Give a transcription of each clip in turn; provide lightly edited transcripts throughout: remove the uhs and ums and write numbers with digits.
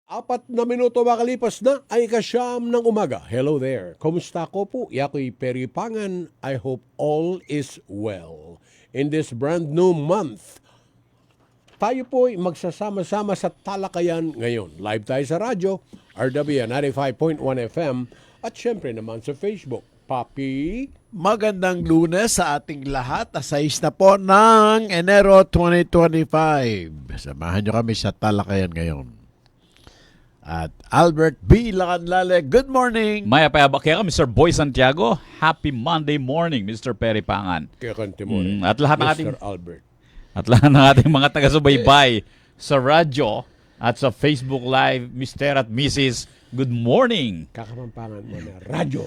4 minuto makalipas na ay ika-9 ng umaga. Hello there. Kumusta ko po? Yako'y Perry Pangan. I hope all is well. In this brand new month, tayo po'y magsasama-sama sa talakayan ngayon. Live tayo sa radyo, RW 95.1 FM, at syempre naman sa Facebook. Papi? Magandang Lunes sa ating lahat. 6 na po ng Enero 2025. Samahan nyo kami sa talakayan ngayon. At Albert B. Lacanlale, good morning! Maya Payabakera, Mr. Boy Santiago, happy Monday morning, Mr. Perry Pangan. Kaya kanti mo rin. At lahat ng Mr. ating Albert. At lahat ng ating mga taga-subaybay sa radyo at sa Facebook Live, Mr. at Mrs. Good morning. Kakamampangan mo na radyo.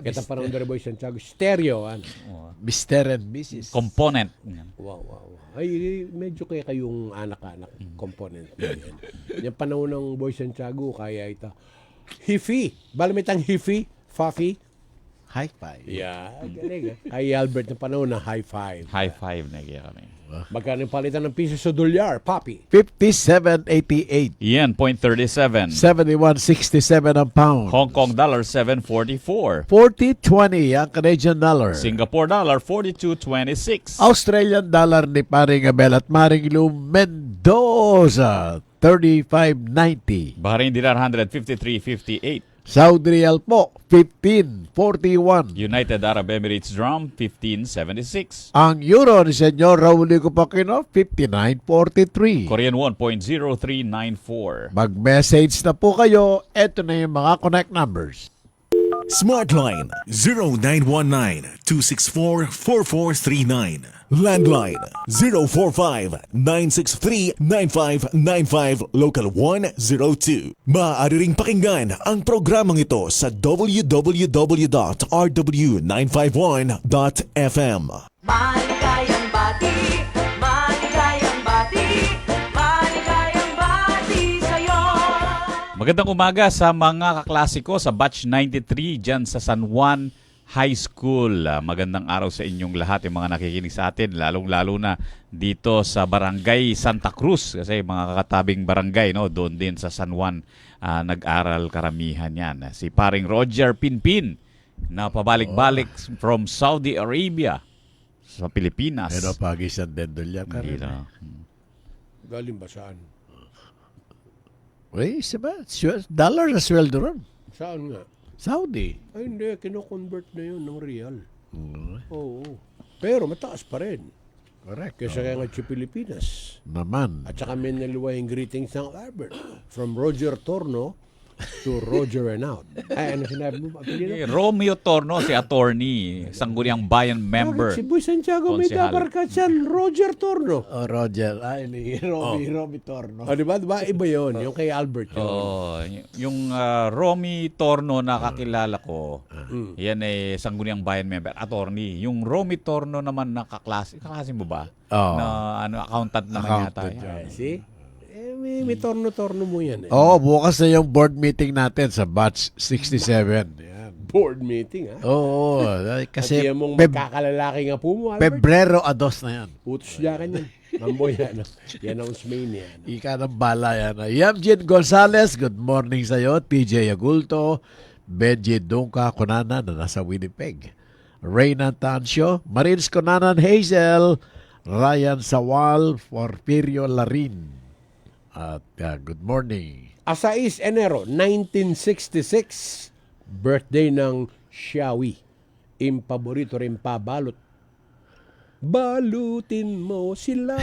Kita parang Mr. Boy Santiago. Stereo. Ano? Mr. and Mrs. Component. Wow. Ay, medyo kayong anak-anak component na yan. Yung panahon ng Boy Santiago, kaya ito. Hifi. Balamitang hifi? Fafi? High five. Yeah, galing. Kay Albert ng panahon na high five. High five na kaya kami. Magkano yung palitan ng piso sa dolyar, Papi? 57.88. Yan, 0.37. 71.67 ang pound. Hong Kong dollar, 7.44. 40.20 ang Canadian dollar. Singapore dollar, 42.26. Australian dollar ni Paring Abel at Maring Lu Mendoza, 35.90. Bahrain dinar, 153.58. Saudi Real po, 15.41. United Arab Emirates Drum, 15.76. Ang euro ni Senyor Raul Copacino, 59.43. Korean won, 0.0394. Mag-message na po kayo. Ito na yung mga connect numbers. Smartline 0919-264-4439. Landline 045-963-9595 Local 102. Maaari ring pakinggan ang programang ito sa www.rw951.fm. Maligayang bati, maligayang bati, maligayang bati sa'yo. Magandang umaga sa mga kaklasiko sa Batch 93 dyan sa San Juan High School. Magandang araw sa inyong lahat, yung mga nakikinig sa atin, lalong-lalo na dito sa Barangay Santa Cruz. Kasi mga kakatabing barangay, no? Doon din sa San Juan nag-aral karamihan yan. Si paring Roger Pinpin na pabalik-balik from Saudi Arabia sa Pilipinas. Pero pagisan din doon yan. Hindi na. Galing ba saan? Uy, siba, dollar na sweldo ron. Saan nga? Saudi. Ay, hindi. Kino-convert na yun ng real. Oo. Pero mataas pa rin. Correct. Kesa kaya nga sa Pilipinas. Naman. At saka may naluwayang greetings ng Albert. From Roger Torno to Roger Renaud. Ay, ano sinabi mo? Romeo Torno, si attorney, sangguniang bayan member. Si Boy Santiago may Konsehal. dabarkat yan. Roger Torno. Oh, Roger. Ay, ni Romy Torno. O, diba? Iba yun. Yung kay Albert yun. Oh, yung Romy Torno na kakilala ko, yan ay sangguniang bayan member, attorney. Yung Romy Torno naman na kaklase mo ba? Oo. Na accountant naman yata. Accountant yan. See? May torno-torno mo yan. Oo, bukas na yung board meeting natin sa Batch 67. Yan. Board meeting, ha? Oo, Kasi kasi mong magkakalalaki nga po mo, Albert. Pebrero a 2 na yan. Utos niya kanyan. Mambo yan. Yan-announce main yan. Ika ng bala yan. Yamjin Gonzalez, good morning sa'yo. TJ Agulto, Benji Dungka Konana na nasa Winnipeg. Reyna Tancio, Marines Konanan Hazel, Ryan Sawal, Porfirio Larin. At good morning. 6 Enero 1966, birthday ng Xiaowi. Impaborito rin pabalot. Balutin mo sila.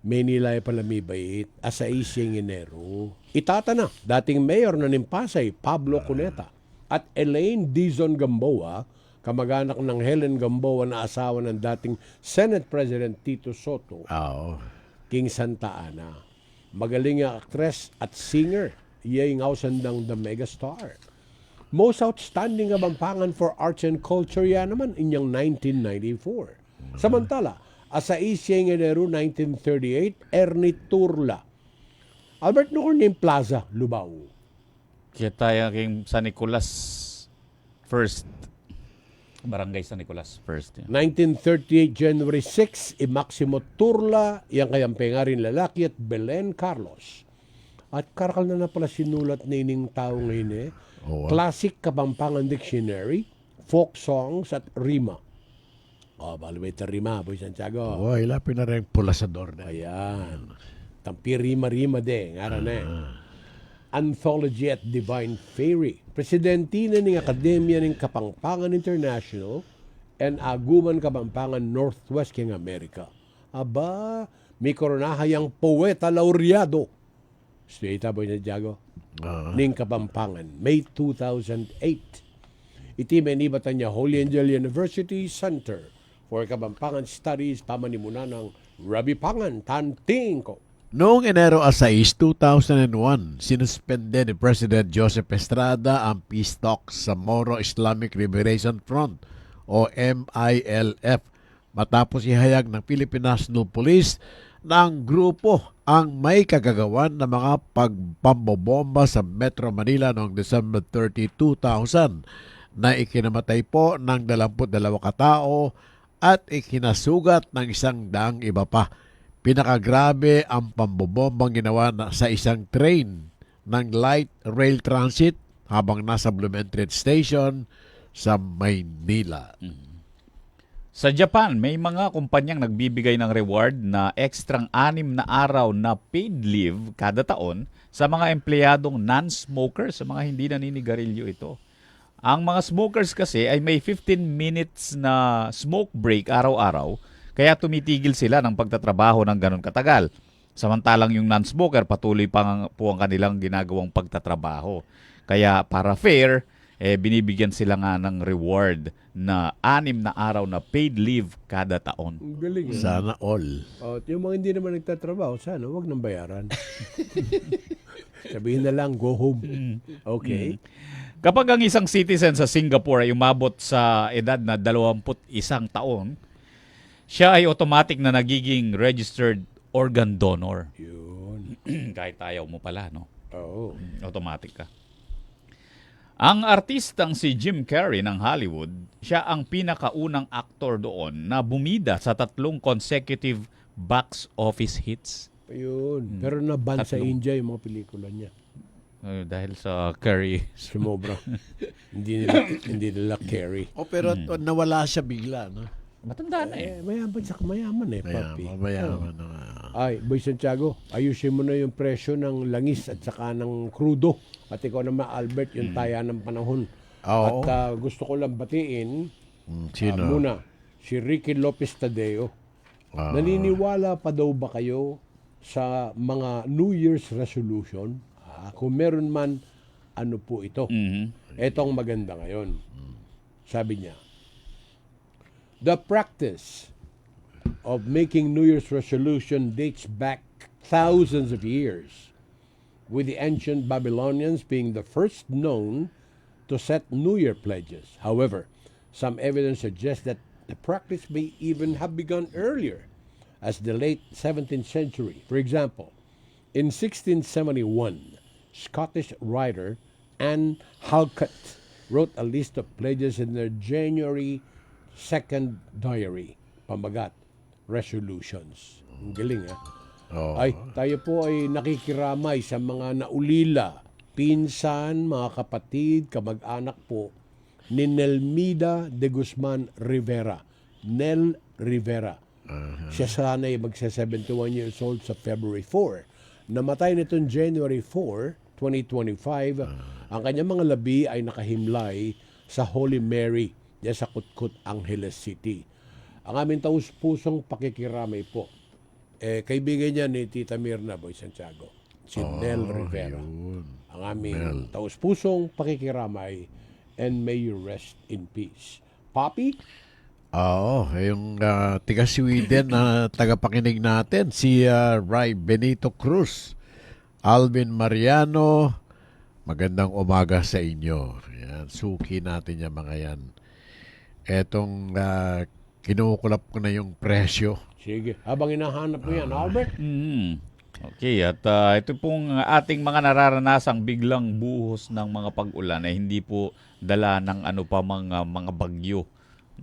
May nilay pala may bait. 6 Enero. Itatana, dating mayor na ng Pasay, Pablo Cuneta. At Elaine Dizon Gamboa, kamag-anak ng Helen Gamboa na asawa ng dating Senate President Tito Soto. Oo. King Santa Ana. Magaling nga actress at singer. Iyay ngausandang the megastar. Most outstanding kabampangan for arts and culture yan naman inyang 1994. Samantala, 6 Enero 1938, Ernie Turla. Albert Nocornin Plaza, Lubao. Kita yung San Nicolas first. Barangay San Nicolas first. Yeah. 1938, January 6, Maximo Turla, yang kayang pengarin lalaki at Belen Carlos. At karakal na pala sinulat ni ining tao ngayon eh. Oo. Classic Kapampangan Dictionary, folk songs at rima. Balwita rima, Boy Santiago. Oh, ilapin na rin pulasador na. Ayan. Tampi rima-rima de, nga na Anthology at Divine Fairy. Presidente na ng Akademya ng Kapampangan International and Aguman Kapampangan Northwest King America. Aba, may koronahayang poeta laureado. Straight Boy Santiago. Ning Kapampangan, May 2008. Iti menibatan niya Holy Angel University Center for Kapampangan Studies pamanimunan ng Rabbi Pangan Tanting ko. Noong Enero 6, 2001, sinuspende ni President Joseph Estrada ang peace talks sa Moro Islamic Liberation Front o MILF matapos ihayag ng Philippine National Police na ang grupo ang may kagagawan ng mga pagpambobomba sa Metro Manila noong December 30, 2000 na ikinamatay po ng 22 katao at ikinasugat ng 100 iba pa. Pinakagrabe ang pambobombang ginawa sa isang train ng light rail transit habang nasa Blumentritt Station sa Maynila. Sa Japan, may mga kumpanyang nagbibigay ng reward na ekstrang 6 na araw na paid leave kada taon sa mga empleyadong non-smokers, sa mga hindi naninigarilyo ito. Ang mga smokers kasi ay may 15 minutes na smoke break araw-araw, kaya tumitigil sila ng pagtatrabaho ng ganun katagal. Samantalang yung non-smoker, patuloy pa po ang kanilang ginagawang pagtatrabaho. Kaya para fair, binibigyan sila nga ng reward na 6 na araw na paid leave kada taon. Ang galing. Sana all. Yung mga hindi naman nagtatrabaho, sana wag nang bayaran. Sabihin na lang, go home. Okay. Kapag ang isang citizen sa Singapore ay umabot sa edad na 21 taon, siya ay automatic na nagiging registered organ donor. Yun. Kahit ayaw mo pala, no? Oo. Automatic ka. Ang artistang si Jim Carrey ng Hollywood, siya ang pinakaunang aktor doon na bumida sa 3 consecutive box office hits. Ayun. Pero naban sa Tatlong. India yung mga pelikula niya. Dahil sa Carrey. Sumobra. hindi nila carry. Pero nawala siya bigla, no? Matanda na eh. Mayaman sa mayaman papi. Mayaman na nga. Ay, Boy Santiago, ayusin mo na yung presyo ng langis at saka ng krudo. At ikaw naman, Albert, yung taya ng panahon. Oo. At gusto ko lang batiin Sino? muna si Ricky Lopez Tadeo. Naniniwala pa daw ba kayo sa mga New Year's resolution? Kung meron man, ano po ito? Etong maganda ngayon. Sabi niya, the practice of making New Year's resolution dates back thousands of years, with the ancient Babylonians being the first known to set New Year pledges. However, some evidence suggests that the practice may even have begun earlier, as the late 17th century. For example, in 1671, Scottish writer Anne Halkett wrote a list of pledges in their January 2nd diary. Pamagat, resolutions. Ang galing, Ay, tayo po ay nakikiramay sa mga naulila, pinsan, mga kapatid, kamag-anak po ni Nelmida de Guzman Rivera. Nel Rivera. Siya sana ay magsa-71 years old sa February 4. Namatay nitong January 4, 2025. Ang kanyang mga labi ay nakahimlay sa Holy Mary diyan sa Kutkut, Angeles City. Ang aming taus-pusong pakikiramay po, kaibigan niya ni Tita Mirna, Boy Santiago, si Nel Rivera. Ang aming taus-pusong pakikiramay, and may you rest in peace. Papi? Oo, yung taga-Sweden na tagapakinig natin, si Ray Benito Cruz, Alvin Mariano, magandang umaga sa inyo. Yan, suki natin yung mga yan. Etong kinukulap ko na yung presyo. Sige, habang hinahanap mo yan, Albert? Okay, at ito pong ating mga nararanasang biglang buhos ng mga pag-ulan ay hindi po dala ng ano pa mga bagyo,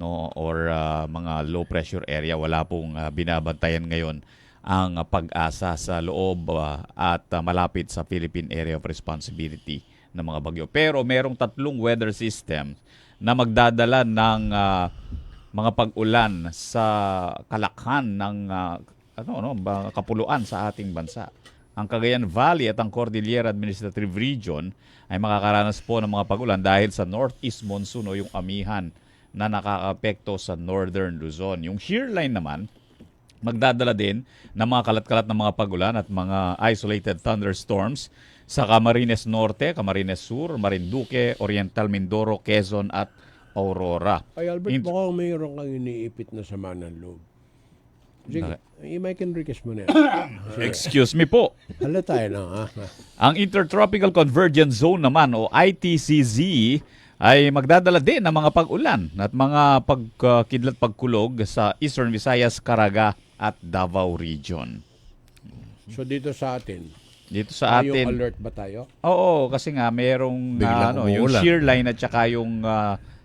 no, or mga low pressure area. Wala pong binabantayan ngayon ang pag-asa sa loob at malapit sa Philippine Area of Responsibility ng mga bagyo. Pero merong 3 weather system na magdadala ng mga pag-ulan sa kalakhan ng kapuluan sa ating bansa. Ang Cagayan Valley at ang Cordillera Administrative Region ay makakaranas po ng mga pag-ulan dahil sa northeast monsoon o yung amihan na nakakaapekto sa northern Luzon. Yung shear line naman, magdadala din ng mga kalat-kalat na mga pag-ulan at mga isolated thunderstorms sa Camarines Norte, Camarines Sur, Marinduque, Oriental Mindoro, Quezon at Aurora. Ay, Albert, mukhang mayroon kang iniipit na sama ng loob. Sige, Mike Enriquez mo na yan. Excuse me po. Halata tayo na, ha? Ang Intertropical Convergence Zone naman o ITCZ ay magdadala din ng mga pag-ulan at mga pagkidlat pagkulog sa Eastern Visayas, Caraga at Davao Region. So, dito sa atin, Dito sa yung atin, alert ba tayo? oo, kasi nga mayroong Biglang yung umuulan. shear line at saka yung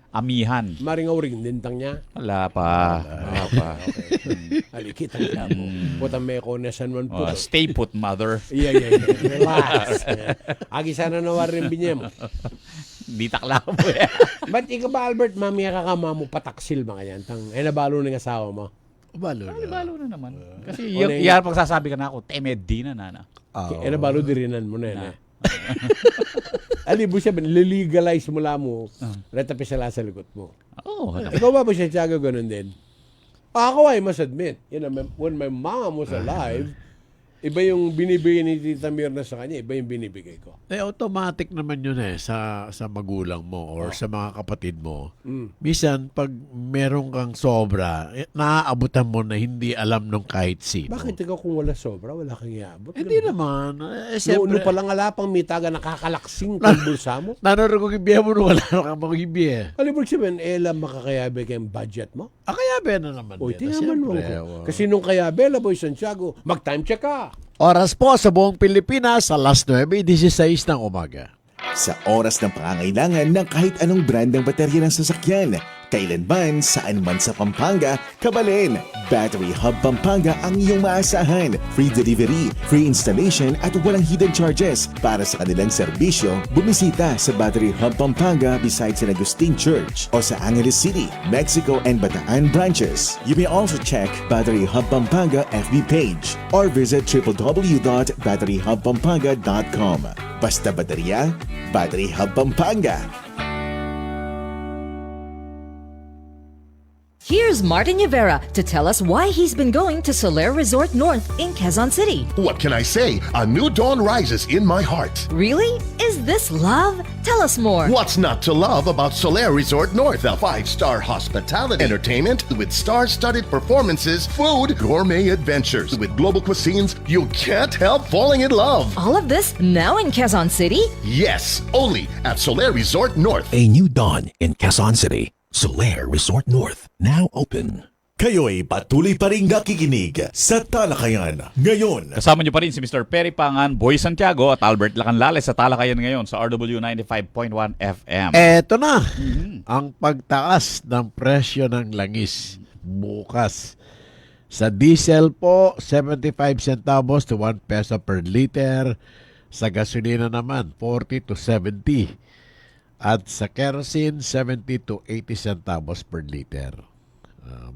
amihan. Maring-auring, dintang niya. Wala pa. Wala pa. Alikit ang labo. Putang may konesan man po. Stay put, mother. Yeah. Relax. Agi sana na warin binyem. Di takla mo yan. Ba't ikaw ba, Albert, mamaya ka mo pataksil mga yan? Nabalo ng asawa mo. Balo na. Balo na naman. Kasi Ano yun? yan pagsasabi ka na ako, temed di na na. Nabalo dirinan mo na yan. Alibo siya, lilegalize mo lang mo. Retapi sila sa likod mo. Oo. Ikaw ba siya, Tiago, ganun din? Ako ay must admit, when my mom was alive, iba yung binibigay ni Tita Mirna sa kanya, iba yung binibigay ko. Automatic naman yun sa magulang mo or sa mga kapatid mo. Minsan, pag meron kang sobra, naaabutan mo na hindi alam nung kahit sino. Bakit ikaw kung wala sobra, wala kang iabot? Hindi naman. No Siyempre, palang alapang mitaga nakakalaksing kang bulsa mo. naroon kong ibiya mo nung wala kang mga ibiya. Alibig sabihin, lang makakayabe kayong budget mo? Kaya na naman. O, Beta, tingnan mo. siyempre, Kasi nung kayabe, Boy Santiago, mag-time check ka. Oras po sa buong Pilipinas sa alas 9:16 ng umaga. Sa oras ng pangangailangan ng kahit anong brand ng baterya ng sasakyan, kailanman, saan man sa Pampanga, kabalin. Battery Hub Pampanga ang iyong maasahan. Free delivery, free installation at walang hidden charges. Para sa kanilang serbisyo, bumisita sa Battery Hub Pampanga beside San Agustin Church o sa Angeles City, Mexico and Bataan branches. You may also check Battery Hub Pampanga FB page or visit www.batteryhubpampanga.com. Basta baterya, Battery Hub Pampanga. Here's Martin Rivera to tell us why he's been going to Soler Resort North in Quezon City. What can I say? A new dawn rises in my heart. Really? Is this love? Tell us more. What's not to love about Soler Resort North? A 5-star hospitality, entertainment with star-studded performances, food, gourmet adventures. With global cuisines, you can't help falling in love. All of this now in Quezon City? Yes, only at Soler Resort North. A new dawn in Quezon City. Soler Resort North, now open. Kayo'y patuloy pa rin nakikinig sa Talakayan ngayon. Kasama niyo pa rin si Mr. Perry Pangan, Boy Santiago at Albert Lacanlales sa Talakayan ngayon sa RW 95.1 FM. Eto na, ang pagtaas ng presyo ng langis bukas. Sa diesel po, 75 centavos to 1 peso per liter. Sa gasolina naman, 40 to 70. At sa kerosene, 70 to 80 centavos per liter.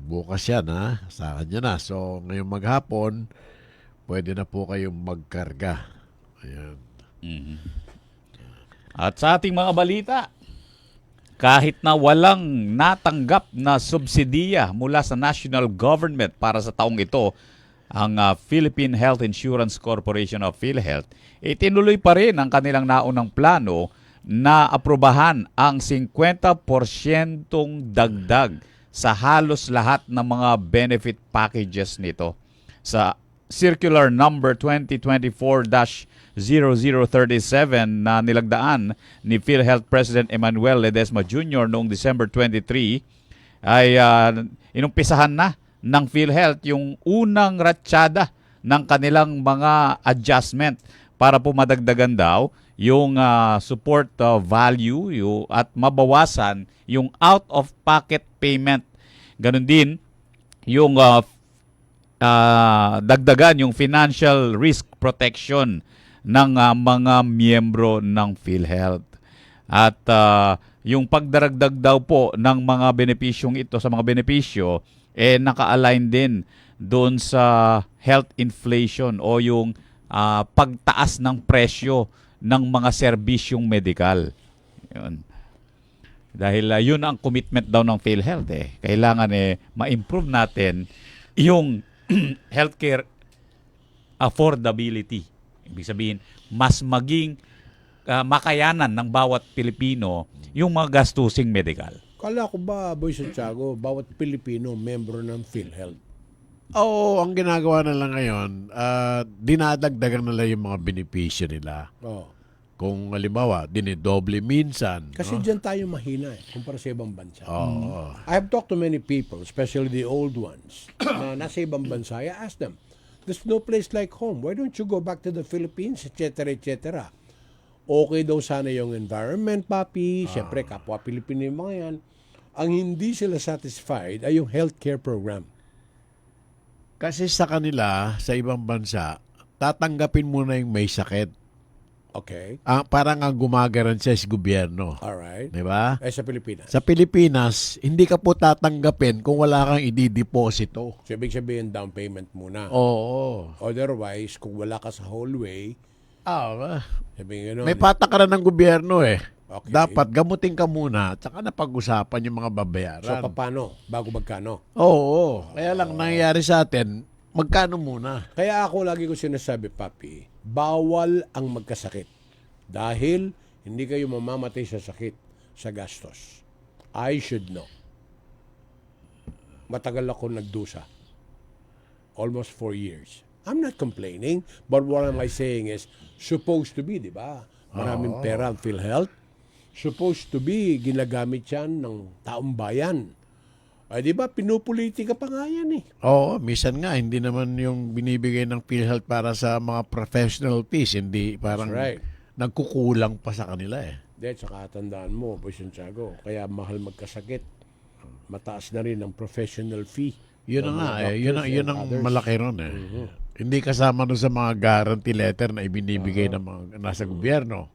Bukas yan, ha? Sa kanya na. So, ngayong maghapon, pwede na po kayong magkarga. Ayan. At sa ating mga balita, kahit na walang natanggap na subsidiya mula sa national government para sa taong ito, ang Philippine Health Insurance Corporation of PhilHealth, itinuloy pa rin ang kanilang naunang plano na aprubahan ang 50% dagdag sa halos lahat ng mga benefit packages nito. Sa Circular Number 2024-0037 na nilagdaan ni PhilHealth President Emmanuel Ledesma Jr. noong December 23 ay inumpisahan na ng PhilHealth yung unang ratsyada ng kanilang mga adjustment para po madagdagan daw yung support value at mabawasan yung out-of-pocket payment. Ganon din yung dagdagan yung financial risk protection ng mga miyembro ng PhilHealth. At yung pagdaragdag daw po ng mga benepisyong ito sa mga benepisyo, naka-align din doon sa health inflation o yung pagtaas ng presyo ng mga serbisyong medikal. Yun. Dahil yun ang commitment daw ng PhilHealth. Kailangan ma-improve natin yung healthcare affordability. Ibig sabihin, mas maging makayanan ng bawat Pilipino yung mga gastusing medikal. Kala ko ba, Boy Santiago, bawat Pilipino membro ng PhilHealth? Oo, ang ginagawa na lang ngayon, dinadagdagan nila yung mga benepisyo nila. Oh. Kung halimbawa, dinidoble minsan. Kasi no? dyan tayo mahina kumpara sa ibang bansa. Oo. I have talked to many people, especially the old ones, na nasa ibang bansa. I asked them, there's no place like home. Why don't you go back to the Philippines, etc., etc.? Okay daw sana yung environment, papi. Siyempre, kapwa Pilipino yung mga yan. Ang hindi sila satisfied ay yung healthcare program. Kasi sa kanila, sa ibang bansa, tatanggapin muna yung may sakit. Okay? Parang ang gumagarantiya sa gobyerno. Alright. Di ba? Sa Pilipinas. Sa Pilipinas, hindi ka po tatanggapin kung wala kang idideposito. So, ibig sabihin, down payment muna. Oo. Otherwise, kung wala ka sa hallway, sabihin gano'n. May patakaran ng gobyerno Okay. Dapat gamutin ka muna at saka napag-usapan yung mga babayaran. So, paano? Bago magkano? Oo. Kaya lang nangyayari sa atin, magkano muna? Kaya ako lagi ko sinasabi, papi, bawal ang magkasakit. Dahil hindi kayo mamamatay sa sakit, sa gastos. I should know. Matagal ako nagdusa. Almost 4 years. I'm not complaining, but what am I saying is, supposed to be, di ba? Maraming pera ang PhilHealth. Supposed to be, ginagamit yan ng taong bayan. Ay, di ba, pinupolitika pa nga yan Oo, minsan nga, hindi naman yung binibigay ng PhilHealth para sa mga professional fees, hindi parang That's right. nagkukulang pa sa kanila Dahil saka tandaan mo, Boy Santiago, kaya mahal magkasakit. Mataas na rin ang professional fee. Yun na ng nga mga yun doctors ang and others. malaki ron Hindi kasama nun sa mga guarantee letter na ibinibigay ng mga nasa gobyerno.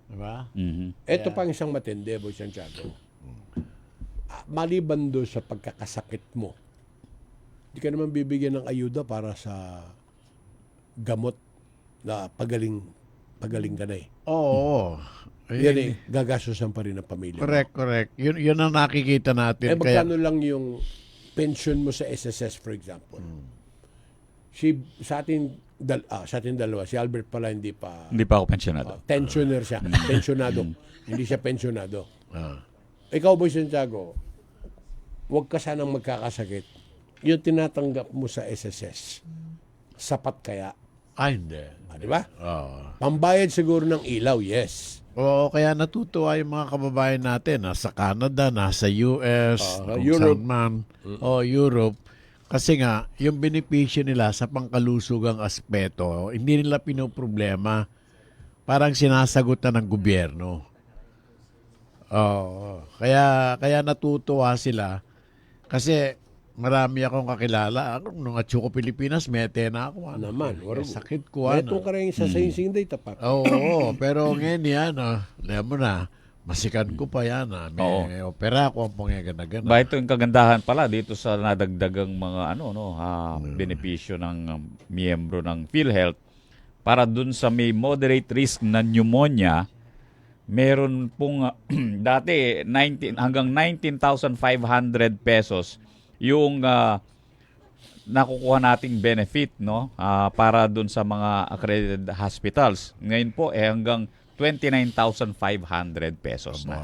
Diba? Ito pang isang matindi, Boy Santiago. Maliban doon sa pagkakasakit mo, di ka naman bibigyan ng ayuda para sa gamot na pagaling ka na Oo. Yan gagastosan pa rin ng pamilya. Correct. Yun ang nakikita natin. Magkano lang yung pension mo sa SSS, for example? Sa ating dalawa, si Albert pala hindi pa Hindi pa ako pensionado. pensioner siya. Pensionado. Hindi siya pensionado. Ikaw, Boy Santiago, huwag ka sanang magkakasakit. Yung tinatanggap mo sa SSS, sapat kaya? Hindi. Di ba? Oo. Pambayad siguro ng ilaw, yes. Oo, kaya natutuwa yung mga kababayan natin nasa Canada, nasa US, kung Europe. saan man, o Europe. Kasi nga, yung benepisyo nila sa pangkalusugang aspeto, hindi nila pinoproblema. Parang sinasagot na ng gobyerno. Oo. Kaya natutuwa sila. Kasi marami akong kakilala. Nung Atsuko Pilipinas, mete na ako. Sakit ko. Ito ka rin sa sing data pa. Oo, pero ngayon yan, alam mo na, masikan ko pa yan. May opera ko ang pangyagan-gagan. Ba ito yung kagandahan pala dito sa nadagdagang mga benepisyo ng miyembro ng PhilHealth para dun sa may moderate risk na pneumonia, meron pong dati hanggang 19,500 pesos yung nakukuha nating benefit para dun sa mga accredited hospitals. Ngayon po hanggang 29,500 pesos na.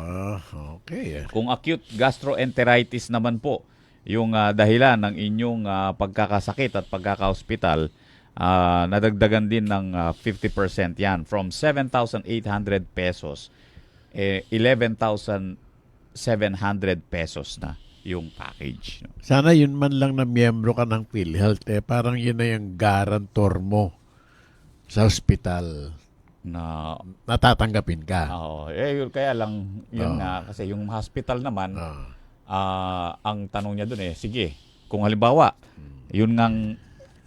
Okay. Kung acute gastroenteritis naman po yung dahilan ng inyong pagkakasakit at pagkaka-hospital, nadagdagan din ng 50% yan. From 7,800 pesos, 11,700 pesos na yung package. Sana yun man lang na miyembro ka ng PhilHealth. Parang yun na yung garantor mo sa hospital. Na natatanggapin ka. Kaya lang yun nga kasi yung hospital naman ang tanong niya doon sige, kung halimbawa Yun ngang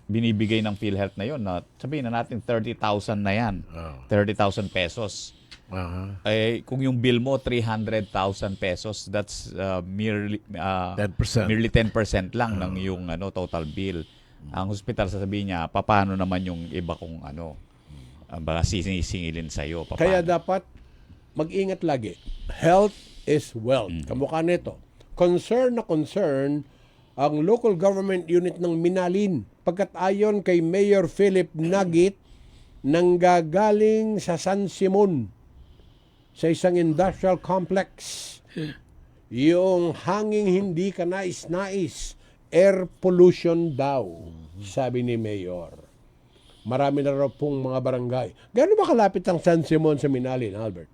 binibigay ng PhilHealth na yun. Na, sabihin na natin 30,000 na yan. 30,000 pesos. Eh, kung yung bill mo 300,000 pesos, that's merely 10%. merely 10% lang ng yung total bill. Ang hospital sasabihin niya, paano naman yung iba kung baka sisingilin sa iyo. Kaya dapat mag-ingat lagi. Health is wealth. Kamukha nito. Concern ang local government unit ng Minalin pagkat ayon kay Mayor Philip Nagit nanggagaling sa San Simon sa isang industrial complex. Yung hanging hindi ka nais-nais, air pollution daw, sabi ni Mayor. Marami na raw pong mga barangay. Gano'n ba kalapit ang San Simon sa Minalin, Albert?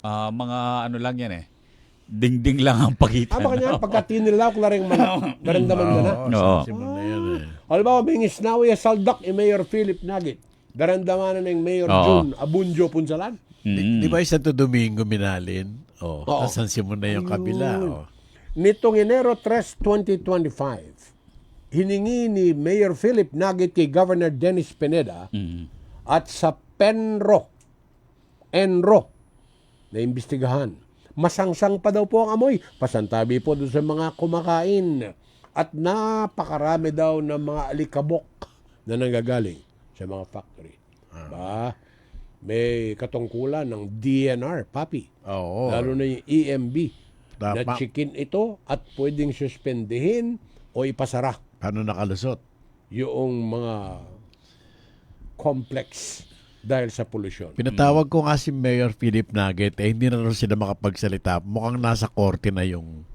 Mga lang yan eh. Dingding lang ang pagitan. Kanya, pagka tinilaw ko na rin naramdaman mo na. Oo. Halimbawa, may ngisnawi saldak ni Mayor Philip Nagit. Daramdaman na ng Mayor June Abunjo Punsalan. Di ba Santo Domingo Minalin? San Simon na yung kabila. Nitong Enero 3, 2025, hiningi ni Mayor Philip Nagit kay Governor Dennis Pineda at sa Enro, na imbestigahan. Masangsang pa daw po ang amoy. Pasantabi po doon sa mga kumakain. At napakarami daw ng mga alikabok na nanggagaling sa mga factory. May katungkulan ng DNR, papi. Lalo na yung EMB. Na chicken ito at pwedeng suspendihin o ipasara. Paano nakalusot? Yung mga complex dahil sa pollution. Pinatawag ko nga si Mayor Philip Nagit, hindi na rin sila makapagsalita. Mukhang nasa korte na yung...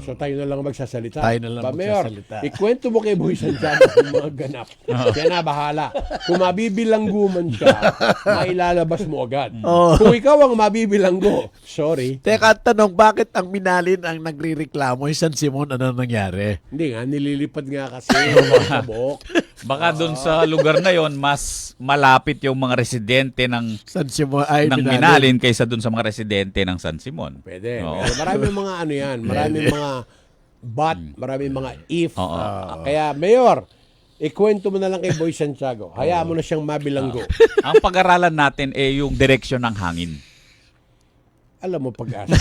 So tayo na lang magsasalita. Tayo na lang Mayor, magsasalita. ikwento mo kay Boy Santiago yung mga ganap. Siya na bahala. Kung mabibilangguman siya, mailalabas mo agad. Kung ikaw ang mabibilanggo, sorry. Teka, tanong, bakit ang Minalin ang nagrireklamo? San Simon, ano nangyari? Hindi nga, nililipad nga kasi yung sabok. Baka doon sa lugar na yon mas malapit yung mga residente ng San Simon ay ng Minalin kaysa doon sa mga residente ng San Simon. Pwede. Oo. Maraming mga yan. Maraming mga maraming mga if. Kaya, Mayor, ikwento mo na lang kay Boy Santiago. Hayaan mo na siyang mabilanggo. Ang pag-aralan natin yung direksyon ng hangin. Alam mo, pag-asa.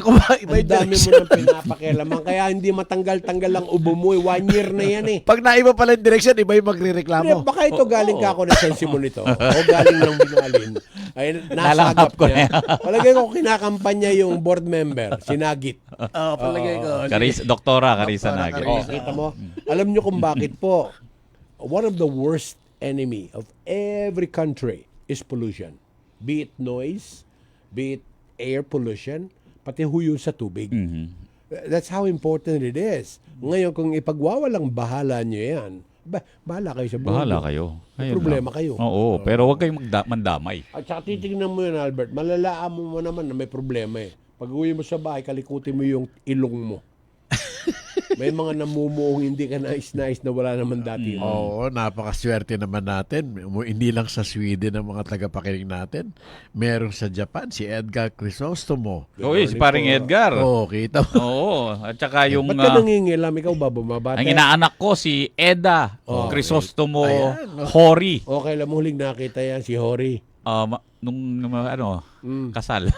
kung bakit Ang dami mo nang pinapakialaman. Kaya hindi matanggal-tanggal ang ubo mo. 1 year na yan eh. Pag naiba pala yung direction, iba yung magrireklamo. Baka ito galing ka ako na San Simon ito. O galing ng Binalin. Ay, nasagap ko niya. Palagay ko kinakampanya yung board member, si Nagit. Palagay ko. Doktora Carissa Nagit. Kita mo? Alam nyo kung bakit po. One of the worst enemy of every country is pollution. Be it noise, be it air pollution, pati huyo sa tubig. That's how important it is. Ngayon, kung ipagwawalang bahala nyo yan, bahala kayo sa buhay. Bahala kayo. May Ayun problema lang. kayo. Oo, pero huwag kayong mandamay. At saka titignan mo yun, Albert, malalaan mo naman na may problema eh. Pag uwi mo sa bahay, kalikutin mo yung ilong mo. May mga namumuong hindi ka nais-nais na wala naman dati. Oo, napakaswerte naman natin. Hindi lang sa Sweden ang mga tagapakinig natin. Meron sa Japan, si Edgar Crisostomo. Si paring Edgar. Kita mo. Oo, at saka yung Ba't ka nangingilam? Ikaw ba bumabate? ang inaanak ko si Eda Crisostomo Ayan. Hori. Okay lang mo huling nakita yan, si Hori. Nung kasal.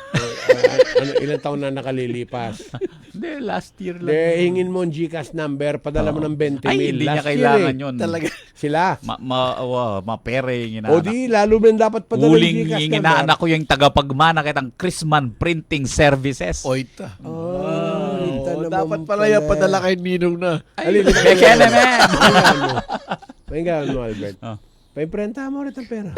Ilang taon na nakalilipas? Hindi, last year lang. Hingin mo ang GCash number, padala mo ng 20 Ay, mil. hindi niya Last kailangan year, yun. Talaga. Sila. Mapere yung O inaanak. di, lalo mo dapat padala ng Huling GCash yung number. inaanak ko yung tagapagmana kitang Chrisman Printing Services. Oita. Ita naman Dapat pala yung padala kay Ninong na. Kaya naman. Pakinggan mo, Albert. Paimprenta mo ulit ang pera.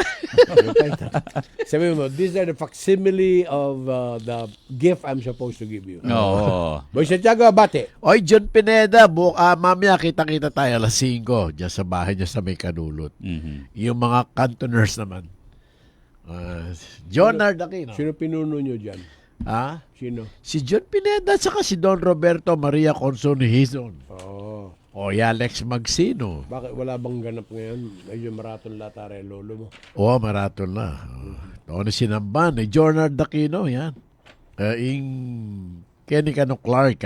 Sabi mo, these are the facsimile of the gift I'm supposed to give you. Oo. Boy Santiago, bate. Oy, John Pineda, mamaya kita-kita tayo alas 5 dyan sa bahay niya sa may Kanulot. Yung mga cantoners naman. John Aquino. Sino pinuno nyo dyan? Ha? Sino? Si John Pineda saka si Don Roberto Maria Conson Hizon. O Alex Magsino. Bakit wala bang ganap ngayon? Medyo maraton latare lolo mo. Maraton na. Tony Sinamban, John Aquino, yan. Ing Kenny Cano Clark,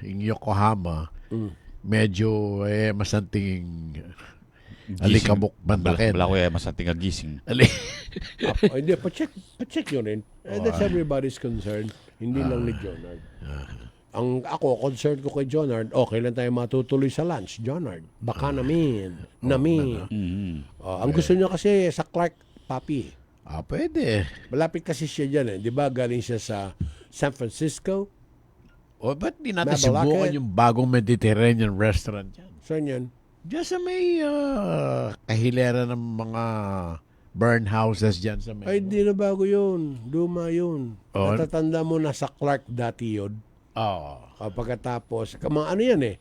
ing Yokohama. medyo masanting alikabok bantakin. Bala ko masating agising. Hindi, pacheck nyo rin. That's everybody's concern. Hindi lang ni Jonard. Ako, concern ko kay Jonard, okay lang tayo matutuloy sa lunch, Jonard. Baka namin. Ang gusto niya kasi sa Clark, Papi. Pwede. Malapit kasi siya dyan eh. Di ba galing siya sa San Francisco? O, ba't di natin Mabalakid. subukan yung bagong Mediterranean restaurant dyan? Saan yan? Diyan sa may kahilera ng mga burn houses dyan sa may... Ay, di na bago yun. Luma yun. Oh. Natatanda mo na sa Clark dati yun. Pagkatapos, mga ano yan eh,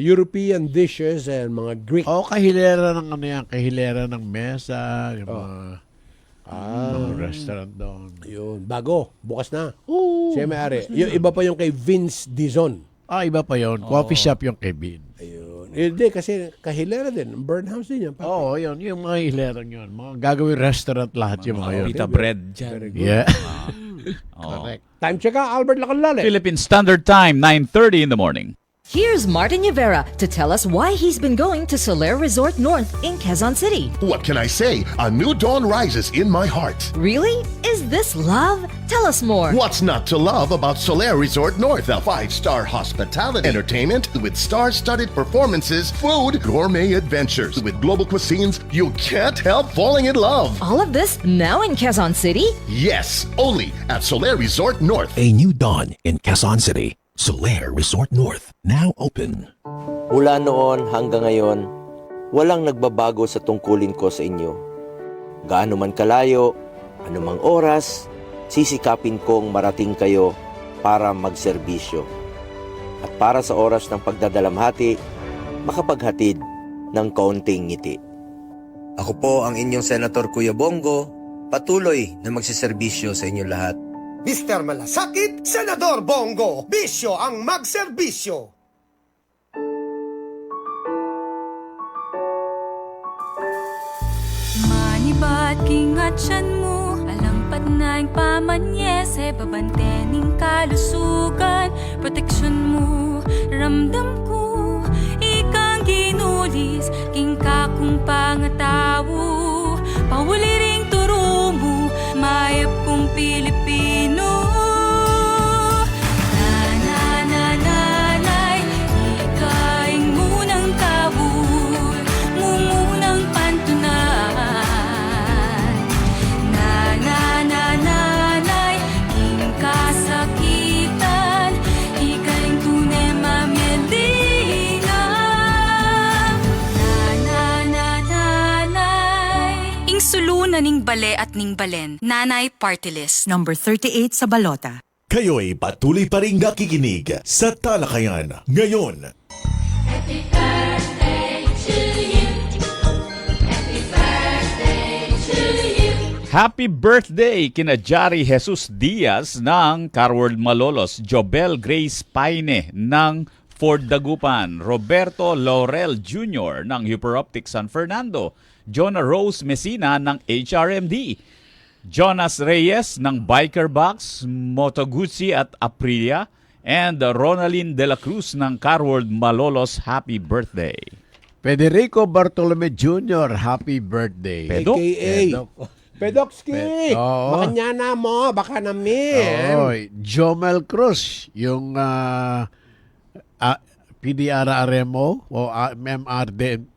European dishes and mga Greek. Kahilera ng ano yan, kahilera ng mesa, yung mga restaurant doon. Yun, bago, bukas na. Siya may-ari. Yung iba pa yung kay Vince Dizon. Iba pa yun. Coffee shop yung kay Bean. Ayun. Hindi, kasi kahilera din. Burn house din yan. Papi. Yun. Yung mga hilerang yun. Mga gagawin restaurant lahat yung mga yun. Pita bread dyan. Yeah. Correct. Time check Albert Lacanlale. Philippine Standard Time, 9:30 in the morning. Here's Martin Rivera to tell us why he's been going to Solaire Resort North in Quezon City. What can I say? A new dawn rises in my heart. Really? Is this love? Tell us more. What's not to love about Solaire Resort North? A 5-star hospitality, entertainment with star-studded performances, food, gourmet adventures with global cuisines. You can't help falling in love. All of this now in Quezon City? Yes, only at Solaire Resort North. A new dawn in Quezon City. Solaire Resort North, now open. Mula noon hanggang ngayon, walang nagbabago sa tungkulin ko sa inyo. Gaano man kalayo, anumang oras, sisikapin kong marating kayo para magserbisyo. At para sa oras ng pagdadalamhati, makapaghatid ng kaunting ngiti. Ako po ang inyong Senator Kuya Bongo, patuloy na magsiserbisyo sa inyong lahat. Mr. Malasakit, Senador Bongo, bisyo ang magserbisyo. Manibat kingatsan mo, alampad na yung pamanyese, babantening kalusugan, proteksyon mo, ramdam ko, ikang ginulis, king kakong pangatawo, pawuli ring turo mo, mayap kong Pilipino. Nanay, ikaing munang kabul, mumunang pantunan. Nanay, king kasakitan, ikaing tunay mamyelina. Nanay, ing sulunan ning bale at ning balen, Nanay Party List. Number 38 sa balota. Kayo'y patuloy pa rin nakikinig sa Talakayan ngayon. Happy birthday to you. Happy birthday to you. Happy birthday kina Jari Jesus Diaz ng Carworld Malolos, Jobel Grace Paine ng Ford Dagupan, Roberto Laurel Jr. ng Hyperoptic San Fernando, Jonah Rose Messina ng HRMD, Jonas Reyes ng Biker Box, Moto Guzzi at Aprilia, and Ronaldin De La Cruz ng Carworld Malolos. Happy birthday. Federico Bartolome Jr., happy birthday. Pedok? AKA. Pedokski. Makanyana mo, baka namin. Jomel Cruz, yung PDRRMO o MRD,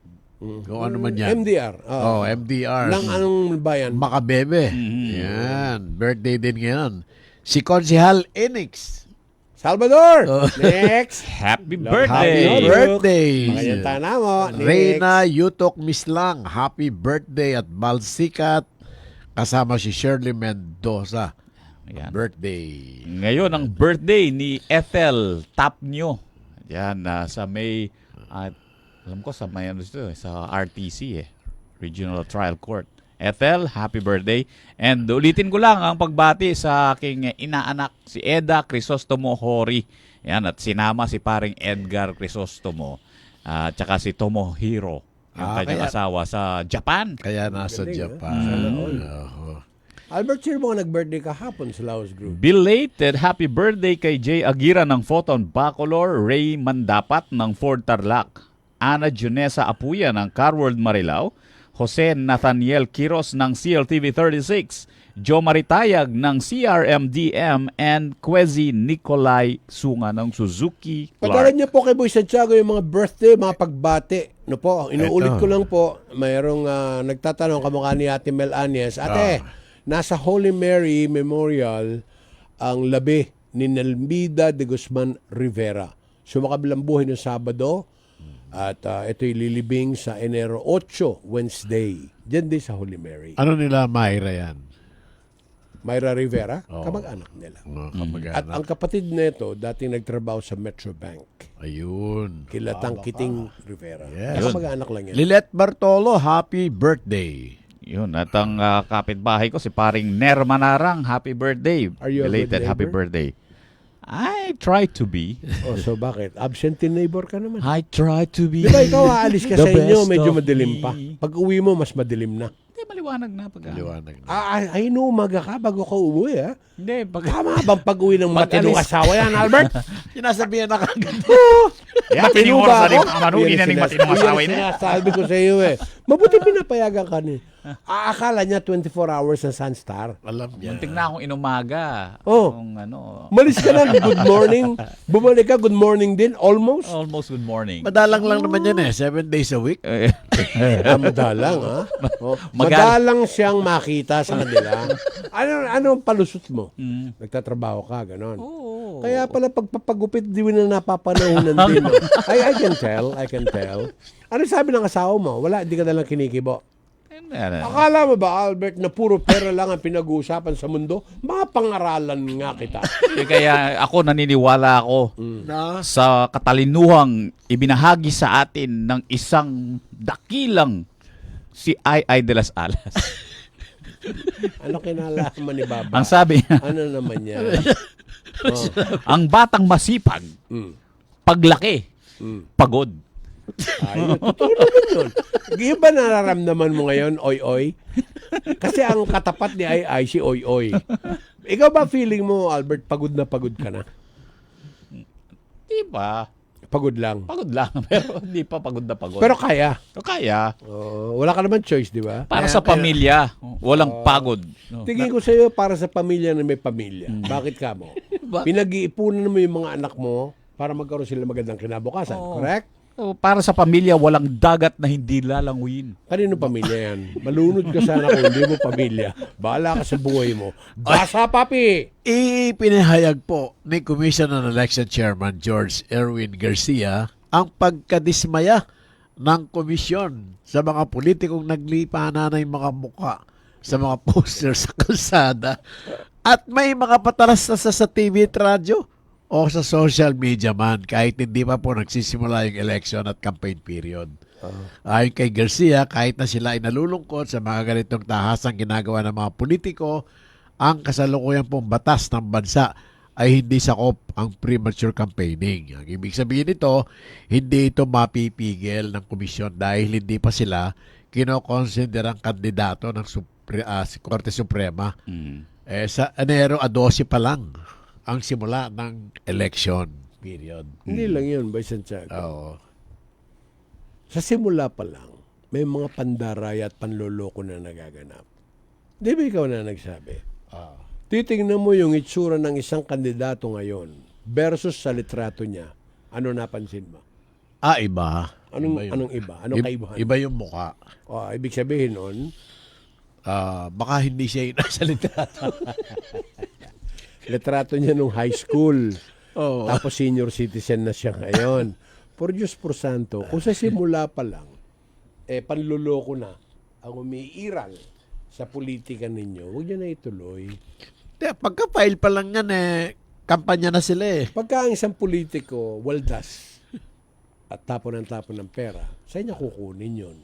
kung ano man yan. MDR. MDR. Ng anong bayan? Makabebe. Yan. Birthday din ngayon. Si Konsehal Enix. Salvador. Next. Happy Happy birthday. birthday. Makanyana mo. Next. Reyna Yutok Mislang, happy birthday at Balsikat. Kasama si Shirley Mendoza. Ayan. Birthday. Ngayon ang birthday ni Ethel Tapnyo. Yan, sa may alam ko sa may ano dito, sa RTC Regional Trial Court. Ethel, happy birthday. And ulitin ko lang ang pagbati sa aking inaanak, si Eda Crisostomo Hori. Yan, at sinama si paring Edgar Crisostomo. Tsaka si Tomohiro, yung kanyang asawa sa Japan. Kaya nasa Japan. Albert, sino mga nag-birthday kahapon sa Laos Group? Belated happy birthday kay Jay Aguirre ng Photon Bacolor, Ray Mandapat ng Ford Tarlac, Ana Junesa Apuya ng Carworld Marilao, Jose Nathaniel Quiros ng CLTV 36, Joe Maritayag ng CRMDM, and Quezi Nicolay Sunga ng Suzuki Padala Clark. niyo po kay Boy Santiago yung mga birthday, mga pagbati. No po, inuulit ko lang po, mayroong nagtatanong kamukha ni Ate Mel Anyes, Ate, nasa Holy Mary Memorial ang labi ni Nelmida de Guzman Rivera. Sumakabilang buhay ng Sabado at ito'y lilibing sa Enero 8, Wednesday. Diyan din sa Holy Mary. Ano nila Mayra yan? Myra Rivera, kamag-anak nila. At ang kapatid nito, dating nagtrabaho sa Metro Bank. Ayun. Kilatang Kiting Rivera. Yes. Kamag-anak lang yan. Lilet Bartolo, happy birthday. Yun, at ang kapitbahay ko, si paring Ner Manarang, happy birthday. Are you a good Belated happy neighbor? birthday. I try to be. Oh, so bakit? Absentee neighbor ka naman. I try to be. Di ba ikaw aalis ka the sa inyo, best medyo of madilim me. pa. Pag uwi mo, mas madilim na. Hindi, maliwanag na. Liwanag na. Ay, inuumaga ka bago ka umuwi, ha? Hindi, pag... Tama bang pag-uwi ng matinong alis. asawa yan, Albert? Sinasabihan na kagad. Matino ba ako? Manuwi na ng matinong asawa Yan niya. sinasabi ko sa iyo, eh. Mabuti pinapayagan ka ni. Akala niya 24 hours sa Sunstar. Alam niya. Muntik na akong inumaga. Oh. Kung ano, Malis ka na, good morning. Bumalik ka, good morning din, almost. almost good morning. Madalang lang naman yan 7 days a week. Madalang, ha? Oh, Magal- madalang siyang makita sa kanila. Ano ang palusot mo? Nagtatrabaho ka, ganon. Kaya pala pagpapagupit, di mo na napapanahonan din. No? I can tell. Ano sabi ng asawa mo? Wala, hindi ka nalang kinikibo. Akala mo ba, Albert, na puro pera lang ang pinag-uusapan sa mundo? Mga pangaralan nga kita. Kaya ako naniniwala ako sa katalinuhang ibinahagi sa atin ng isang dakilang si Ay de las Alas. Ano kinalaman ni Baba? Ang sabi niya, Ano naman yan? ang batang masipag, paglaki, pagod. Ayun, totoo naman yun. Yung ba nararamdaman mo ngayon, oy-oy? Kasi ang katapat ni Ay si oy-oy. Ikaw ba feeling mo, Albert, pagod na pagod ka na? Di ba? Pagod lang. Pagod lang, pero hindi pa pagod na pagod. Pero kaya. Kaya. Wala ka naman choice, di ba? Para sa pamilya, walang pagod. Tingin ko sa iyo, para sa pamilya na may pamilya. Bakit ka mo? Pinag-iipunan mo yung mga anak mo para magkaroon sila magandang kinabukasan. Correct? Para sa pamilya, walang dagat na hindi lalanguin. Kanino pamilya yan? Malunod ka sana kung hindi mo pamilya. Bahala ka sa buhay mo. Basa, papi! Ipinahayag po ni Commission on Election Chairman George Erwin Garcia ang pagkadismaya ng komisyon sa mga politikong naglipana na yung mga muka sa mga poster sa kalsada at may mga patalastas sa TV at radyo o sa social media man kahit hindi pa po nagsisimula yung election at campaign period. Ayon kay Garcia, kahit na sila ay nalulungkot sa mga ganitong tahasang ginagawa ng mga politiko, ang kasalukuyan pong batas ng bansa ay hindi sakop ang premature campaigning. Ang ibig sabihin nito, hindi ito mapipigil ng komisyon dahil hindi pa sila kinokonsiderang kandidato ng Korte Suprema. Sa Enero 12 pa lang ang simula ng election period. Hindi lang yun, Boy Santiago. Oo. Sa simula pa lang, may mga pandaraya at panloloko na nagaganap. Di ba ikaw na nagsabi? Titingnan mo yung itsura ng isang kandidato ngayon versus sa litrato niya. Ano napansin mo? Iba. Anong iba? Anong kaibahan? Iba yung mukha. Ibig sabihin nun, baka hindi siya yung nasa litrato. litrato niya nung high school. Oo. Tapos senior citizen na siya ngayon. Por Diyos por Santo, kung sa simula pa lang, panluloko na ang umiiral sa politika ninyo, huwag niyo na ituloy. Pagka-file pa lang yan, kampanya na sila Pagka ang isang politiko, waldas, at tapon ng pera, sa inyo kukunin yun.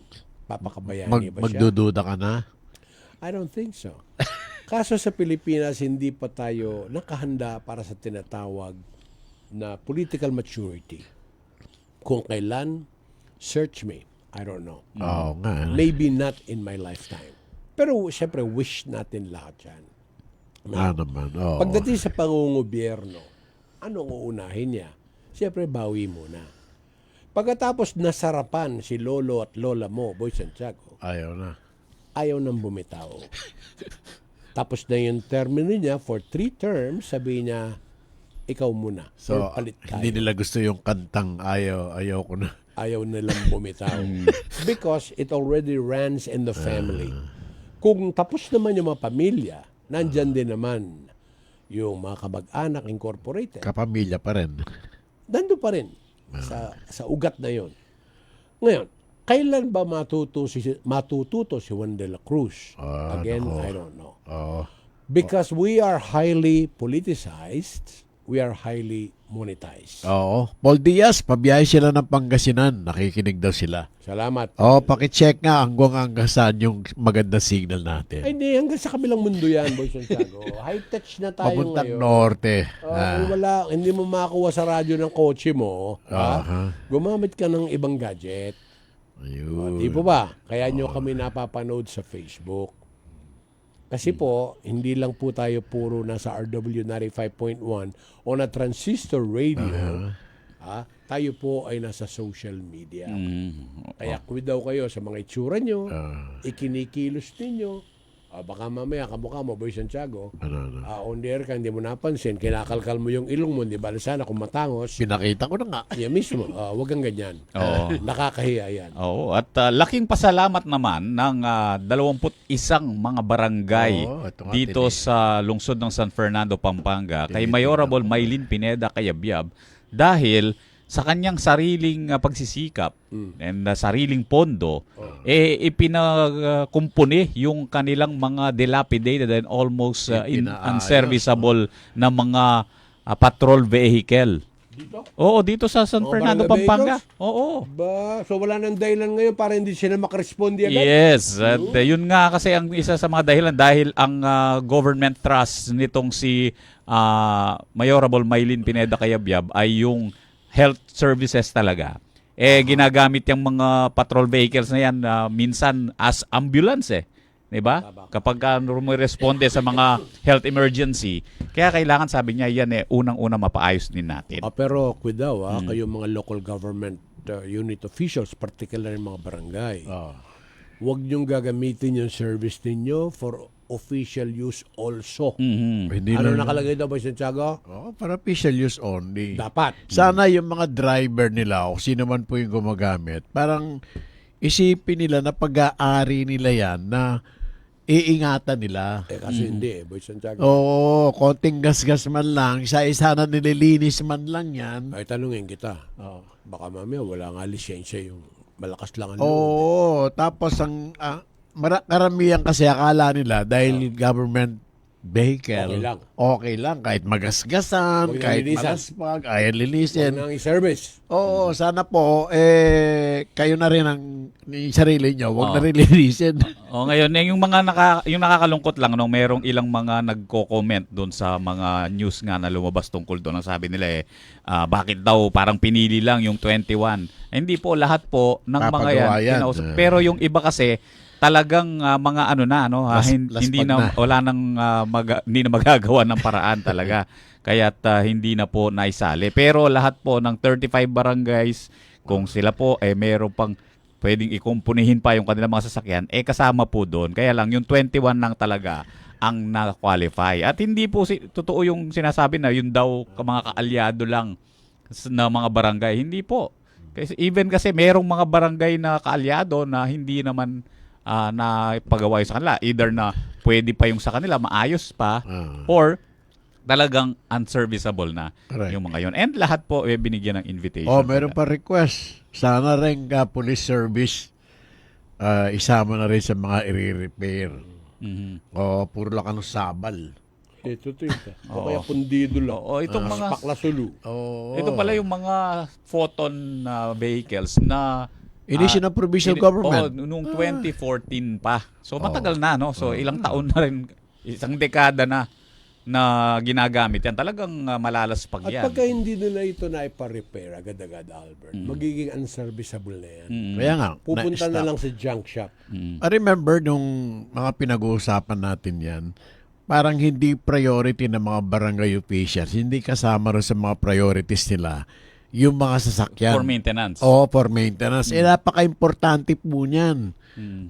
Papakabayani ba siya? Magdududa ka na? I don't think so. Kaso sa Pilipinas, hindi pa tayo nakahanda para sa tinatawag na political maturity. Kung kailan, search me. I don't know. Oo nga. Maybe not in my lifetime. Pero siyempre, wish natin lahat yan. naman. Oo. Pagdating sa pangungobyerno, anong uunahin niya? Siyempre, bawi muna. Pagkatapos nasarapan si lolo at lola mo, Boy Santiago, Ayaw na. ayaw nang bumitaw. Tapos na yung termino niya for 3 terms, sabi niya, ikaw muna. So, Or palit tayo. hindi nila gusto yung kantang ayaw ko na. Ayaw nilang bumitaw. Because it already runs in the family. Kung tapos naman yung mga pamilya, nandyan din naman yung mga kamag-anak incorporated. Kapamilya pa rin. Nandun pa rin sa ugat na yon. Ngayon, kailan ba matututo si Juan de la Cruz? Again, nako. I don't know. Oo. Because we are highly politicized, we are highly monetized. Oo. Paul Diaz, pabiyahe sila ng Pangasinan. Nakikinig daw sila. Salamat. Pakicheck nga hanggang saan yung maganda signal natin. Ay, hindi. Hanggang sa kabilang mundo yan, Boy Santiago. High-tech na tayo Papuntang ngayon. norte. Wala, hindi mo makakuha sa radyo ng kotse mo. Gumamit ka ng ibang gadget. Ayun. Di po ba? Kaya nyo kami napapanood sa Facebook. Kasi po, hindi lang po tayo puro nasa RW 95.1 o na transistor radio. Tayo po ay nasa social media. Kaya quit daw kayo sa mga itsura nyo, ikinikilos ninyo. Baka mamaya kamukha mo, Boy Santiago, on the air ka, hindi mo napansin, kinakalkal mo yung ilong mo, di ba? Sana kung matangos. Pinakita ko na nga. Yan mismo. Huwag kang ganyan. Oo. Nakakahiya yan. Oo, at laking pasalamat naman ng 21 mga barangay ito nga, dito sa lungsod ng San Fernando, Pampanga kay Mayorable Maylin Pineda Cayabyab dahil sa kanyang sariling pagsisikap and sariling pondo, ipinakumpuni yung kanilang mga dilapidated and almost unserviceable na mga patrol vehicle. Dito? Oo, dito sa San Fernando, barangay Pampanga. vehicles? Oo. So wala nang dahilan ngayon para hindi sila makaresponde agad? Yes, at yun nga kasi ang isa sa mga dahilan dahil ang government trust nitong si Mayorable Maylin Pineda Cayabyab ay yung health services talaga. Ginagamit yung mga patrol vehicles na yan minsan as ambulance 'di ba? Kapag rumisponde sa mga health emergency. Kaya kailangan, sabi niya, yan unang-una mapaayos din natin. Pero daw, kayo mga local government unit officials, particular yung mga barangay, huwag niyong gagamitin yung service ninyo for official use also. Hindi Ano na- nakalagay daw, Boy Santiago? Para official use only. Dapat. Sana yung mga driver nila o sino man po yung gumagamit, parang isipin nila na pag-aari nila yan na iingatan nila. Kasi hindi, Boy Santiago. Oo, konting gas-gas man lang, isa-isa na nililinis man lang yan. Ay, tanungin kita. Baka mamaya wala nga lisensya yung malakas lang ang loob. Oo, tapos ang karamihan kasi akala nila dahil government vehicle, okay lang. Kahit magasgasan, Huwag kahit nang linisan. malaspag, ayaw linisin. Huwag nang i-service. Oo, sana po, kayo na rin ang sarili nyo, huwag na rin linisin. Ngayon, yung mga yung nakakalungkot lang, merong ilang mga nagko-comment doon sa mga news nga na lumabas tungkol doon. Ang sabi nila bakit daw parang pinili lang yung 21. Hindi po, lahat po ng mga Papagawa yan. Pero yung iba kasi, talagang mga hindi na wala nang hindi na magagawa ng paraan talaga. Kaya't hindi na po naisali. Pero lahat po ng 35 barangays, kung sila po meron pang pwedeng ikumpunihin pa yung kanilang mga sasakyan, kasama po doon. Kaya lang yung 21 lang talaga ang na-qualify. At hindi po totoo yung sinasabi na yun daw mga kaalyado lang na mga barangay. Hindi po. Kasi kasi merong mga barangay na kaalyado na hindi naman na pagawa sa kanila. Either na pwede pa yung sa kanila, maayos pa, or talagang unserviceable na yung mga yun. And lahat po binigyan ng invitation. Meron pa request. Sana rin police service isama na rin sa mga i-repair. Puro lang ano sabal. Ito. O kaya pundido lang. Itong mga paklasulu. Ito pala yung mga photon vehicles na Initial ng provincial government. Noong 2014 pa. So matagal na, no? So ilang taon na rin, isang dekada na na ginagamit yan, talagang malalaspag At yan. pagka hindi nila ito na ipa-repair agad-agad, Albert, magiging unserviceable na yan. Kaya nga, Pupunta na na-stop. lang sa junk shop. I remember nung mga pinag-uusapan natin yan, parang hindi priority ng mga barangay officials, hindi kasama rin sa mga priorities nila yung mga sasakyan. For maintenance. Oo, for maintenance. Napaka-importante po niyan.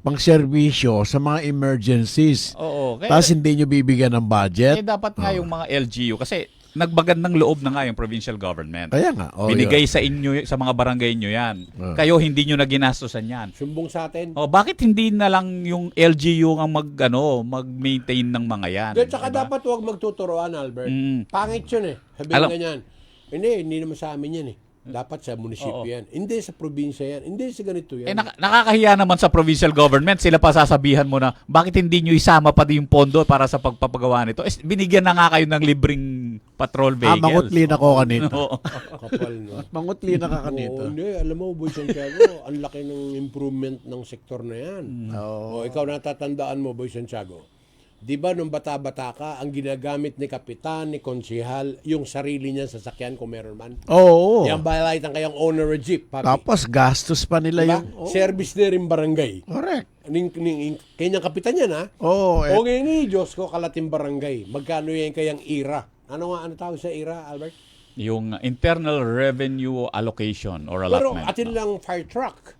Pang serbisyo sa mga emergencies. Oo. Tapos hindi nyo bibigyan ng budget. Dapat nga yung mga LGU, kasi nagbagad ng loob na nga yung provincial government. Kaya nga. Binigay sa inyo, sa mga barangay nyo yan. Kayo hindi nyo na ginastosan yan. Sumbong sa atin. Bakit hindi na lang yung LGU ang mag-maintain ng mga yan? At saka dapat huwag magtuturoan, Albert. Pangit yun eh. Sabihin ganyan. Hindi naman sa amin yan eh. Dapat sa munisipyo yan. Hindi sa probinsya yan. Hindi sa ganito yan. Nakakahiya naman sa provincial government. Sila pa sasabihan mo na, bakit hindi nyo isama pa din yung pondo para sa pagpapagawa nito? Binigyan na nga kayo ng libreng patrol vehicles. Mangutli na ko kanito. Kapal, no? Mangutli na ka kanito. Hindi, alam mo, Boy Santiago, ang laki ng improvement ng sektor na yan. Ikaw natatandaan mo, Boy Santiago. Di ba nung bata-bata ka, ang ginagamit ni kapitan, ni konsihal, yung sarili niya sasakyan kung meron man? Oo. Yung balay ng kayang owner of jeep, papi. Tapos gastos pa nila Diba? yung... Service na rin barangay. Correct. Kanyang kapitan yan, ha? Oo. O ngayon ni Diyos ko, kalating barangay. Magkano yan kayang IRA? Ano tawag sa IRA, Albert? Yung Internal Revenue Allocation or Pero allotment. atin lang fire truck,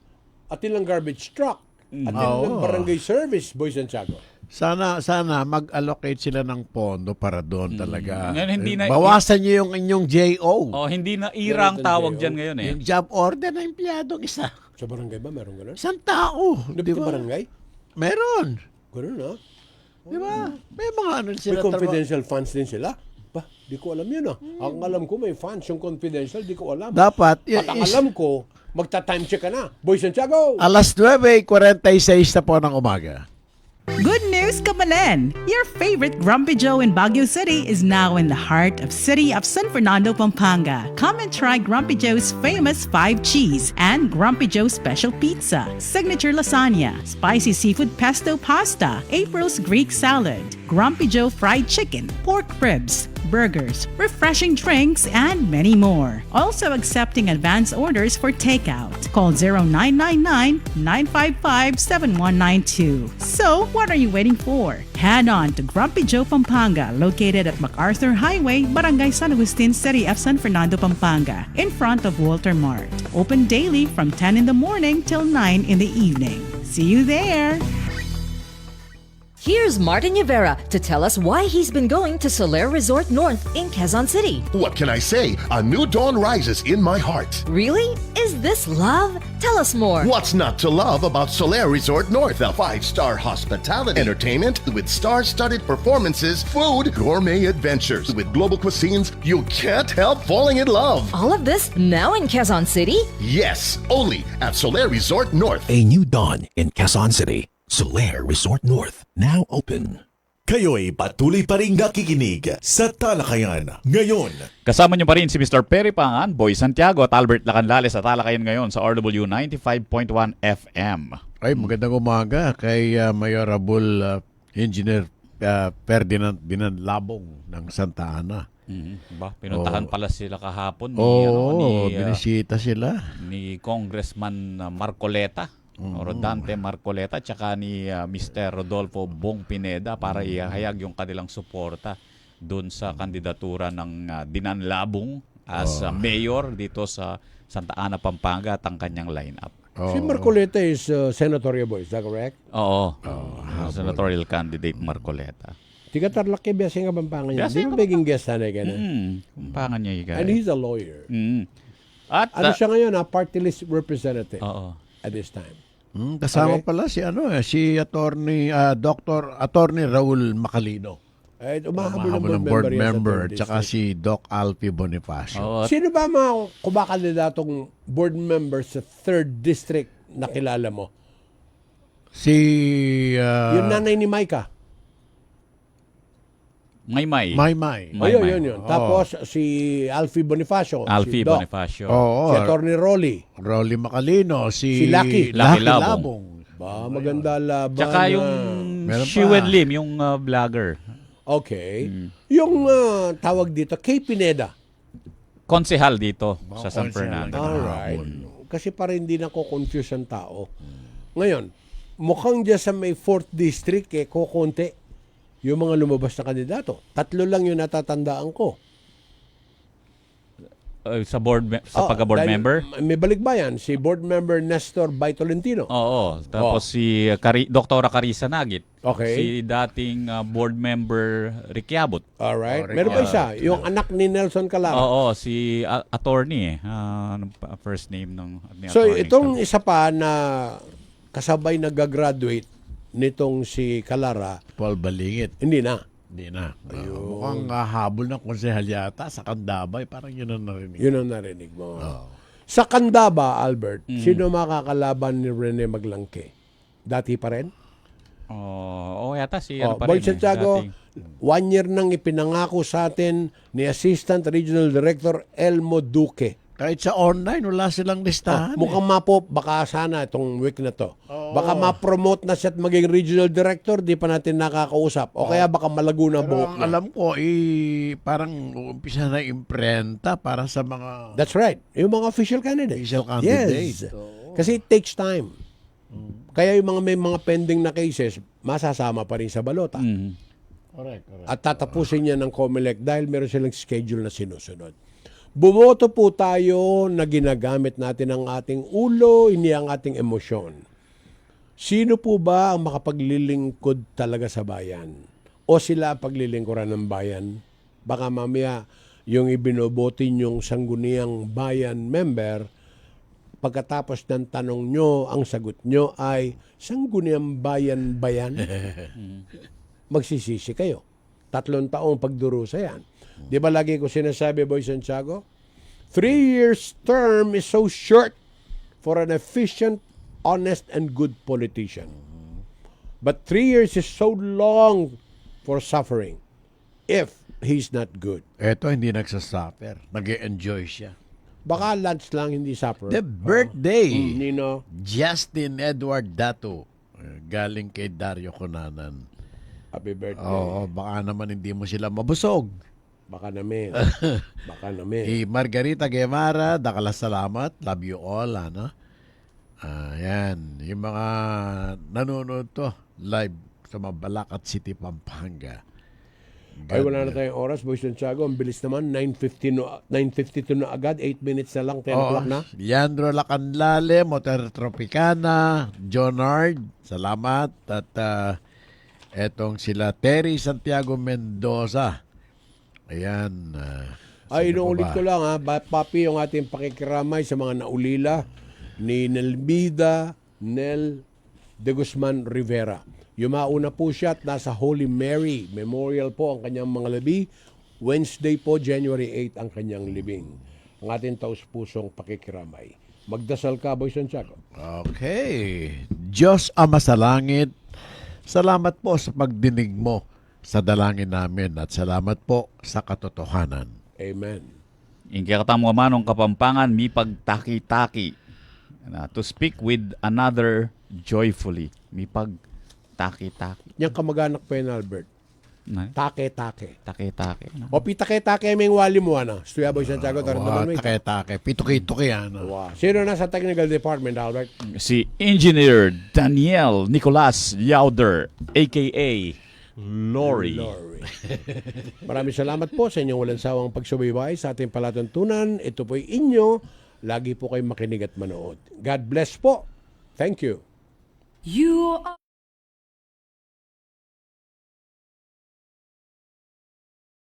atin lang garbage truck, atin lang barangay service, Boy Santiago. Sana mag-allocate sila ng pondo para doon talaga. Ngayon, hindi na- Bawasan niyo yung inyong JO. Hindi na IRA ang tawag dyan ngayon eh. Yung job order na empleyadong isa. Sa barangay ba meron ganun? Isang tao. Di Di ba? ba? Barangay? Meron. Ganun, ha? Di ba? May mga ano May sila confidential funds din sila? Ba, di ko alam yun, ha? Ang alam ko may funds yung confidential, di ko alam. Dapat. At ang alam ko, magta-time check ka na. Boy Santiago! Alas 9:46 na po ng umaga. Good news, Kabanen! Your favorite Grumpy Joe in Baguio City is now in the heart of city of San Fernando, Pampanga. Come and try Grumpy Joe's famous 5-cheese and Grumpy Joe special pizza, signature lasagna, spicy seafood pesto pasta, April's Greek salad, Grumpy Joe fried chicken, pork ribs, burgers, refreshing drinks, and many more. Also accepting advance orders for takeout. Call 0999-955-7192. So, what are you waiting for? Head on to Grumpy Joe Pampanga, located at MacArthur Highway, Barangay San Agustin, City of San Fernando, Pampanga, in front of Walter Mart. Open daily from 10 in the morning till 9 in the evening. See you there! Here's Martin Rivera to tell us why he's been going to Soler Resort North in Quezon City. What can I say? A new dawn rises in my heart. Really? Is this love? Tell us more. What's not to love about Soler Resort North? A 5-star hospitality, entertainment with star-studded performances, food, gourmet adventures. With global cuisines, you can't help falling in love. All of this now in Quezon City? Yes, only at Soler Resort North. A new dawn in Quezon City. Soler Resort North, now open. Kayo'y patuloy pa rin nakikinig sa Talakayan ngayon. Kasama niyo pa rin si Mr. Perry Pangan, Boy Santiago at Albert Lacanlales sa Talakayan ngayon sa RW 95.1 FM. Ay, magandang umaga kay Mayorable Engineer Ferdinand Labong ng Santa Ana. Pinuntahan pala sila kahapon binisita sila. Ni Congressman Marcoleta. Rodante Marcoleta tsaka ni Mr. Rodolfo Bong Pineda para ihayag yung kanilang suporta doon sa kandidatura ng Dinan Labong as mayor dito sa Santa Ana, Pampanga at ang kanyang lineup. Si Marcoleta is senatorial boy, is that correct? Oo. Senatorial candidate Marcoleta. Tiga Tarlac biasa nga Pampanga niya. Biasa Di ba maging guest na gana? Pampanga niya And he's a lawyer. At Ano siya ngayon, party list representative at this time. Kasama pala si attorney Attorney Raul Macalino. Umahabol ng board member tsaka si Doc Alfie Bonifacio. Sino ba mga kumakandidatong board member sa 3rd District na kilala mo? Si Yung nanay ni Micah. Maymay. Yun. Tapos si Alfie Bonifacio. Alfie si Doc, Bonifacio. si Attorney Rolly Macalino. Si Lucky Labong. Ba, maganda laban. Tsaka yung Shiwen Lim, yung vlogger. Okay. Yung tawag dito, Kay Pineda. Konsehal dito sa San konsehal Fernando. Alright. Kasi para hindi na confuse ang tao. Ngayon, mukhang dyan sa may 4th District, kukunti yung mga lumabas na kandidato. 3 lang yung natatandaan ko. Sa pagka-board Dahil member? May balikbayan, si board member Nestor Baitolentino. Oo. Tapos si Doktora Carissa Nagit. Okay. Si dating board member Ricky Abot. Alright. Meron pa isa, yung anak ni Nelson Calara. Oo, si attorney first name ng So attorney. itong isa pa na kasabay nag-graduate nitong si Calara, Paul Balingit. hindi na. Hindi na. Mukhang habol ng konsehal yata sa Candabay. Parang yun ang narinig. Yun ang narinig mo. Sa Candaba, Albert, sino makakalaban ni Rene Maglangke? Dati pa rin? Yata si Boy Santiago, dating. 1 year nang ipinangako sa atin ni Assistant Regional Director Elmo Duque. Kahit sa online, wala silang listahan. Mukhang mapo, baka sana itong week na to. Baka ma-promote na siya at maging regional director, di pa natin nakakausap. O kaya baka malago na Pero buhok ang na. alam ko, parang umpisa na imprenta para sa mga That's right. Yung mga official candidates. official candidate. Yes. Kasi it takes time. Kaya yung may mga pending na cases, masasama pa rin sa balota. Correct. At tatapusin niya ng COMELEC dahil meron silang schedule na sinusunod. Bumoto po tayo na ginagamit natin ang ating ulo, hindi ang ating emosyon. Sino po ba ang makapaglilingkod talaga sa bayan? O sila ang paglilingkuran ng bayan? Baka mamaya yung ibinoboto yung sangguniang bayan member, pagkatapos ng tanong nyo, ang sagot nyo ay, sangguniang bayan ba yan? Magsisisi kayo. 3 taong pagdurusa yan. Di ba lagi ko sinasabi, Boy Santiago? 3 years term is so short for an efficient, honest, and good politician. But 3 years is so long for suffering if he's not good. Eto, hindi nagsasuffer. Nag-enjoy siya. Baka lunch lang, hindi supper. The birthday. Nino. Justin Edward Dato. Galing kay Dario Conanan. Happy birthday. Oo, baka naman hindi mo sila mabusog. Baka namin. Baka namin. Kay Margarita Guevara, dakala salamat. Love you all, ano? Yan. Yung mga nanonood to, live sa Mabalacat City, Pampanga. Ay, wala na tayong oras, Boy Santiago. Ang bilis naman, 9:52 na agad. 8 minutes na lang, 10 o'clock na. Leandro Lacanlale, Motor Tropicana, Jonard, salamat. At etong sila Terry Santiago Mendoza. Ayan. Ay, inuulit ko lang ha, Papi, yung ating pakikiramay sa mga naulila ni Nelbida Nel de Guzman Rivera. Yumauna po siya at nasa Holy Mary Memorial po ang kanyang mga labi. Wednesday po, January 8 ang kanyang libing. Ang ating taus-pusong pakikiramay. Magdasal ka, Boy Santiago. Okay. Diyos Ama sa Langit, salamat po sa pagdinig mo sa dalangin namin at salamat po sa katotohanan. Amen. Ingkaya katamo manong Kapampangan, mi pagtaki-taki. To speak with another joyfully. Mi pagtaki-taki. Yang kamag-anak pa yun, Albert. Take-take. Take-take. O pitake-take may wali mo, ano? Stuya, Boy Santiago, tarandaman mo ito. Take-take. Pituki-tuki yan. Wow. Sino nasa technical department, Albert? Si Engineer Daniel Nicolas Yauder, a.k.a. Lori. Maraming salamat po sa inyong walang sawang pagsubaybay sa ating palatuntunan. Ito po'y inyo. Lagi po kayong makinig at manood. God bless po. Thank you. You are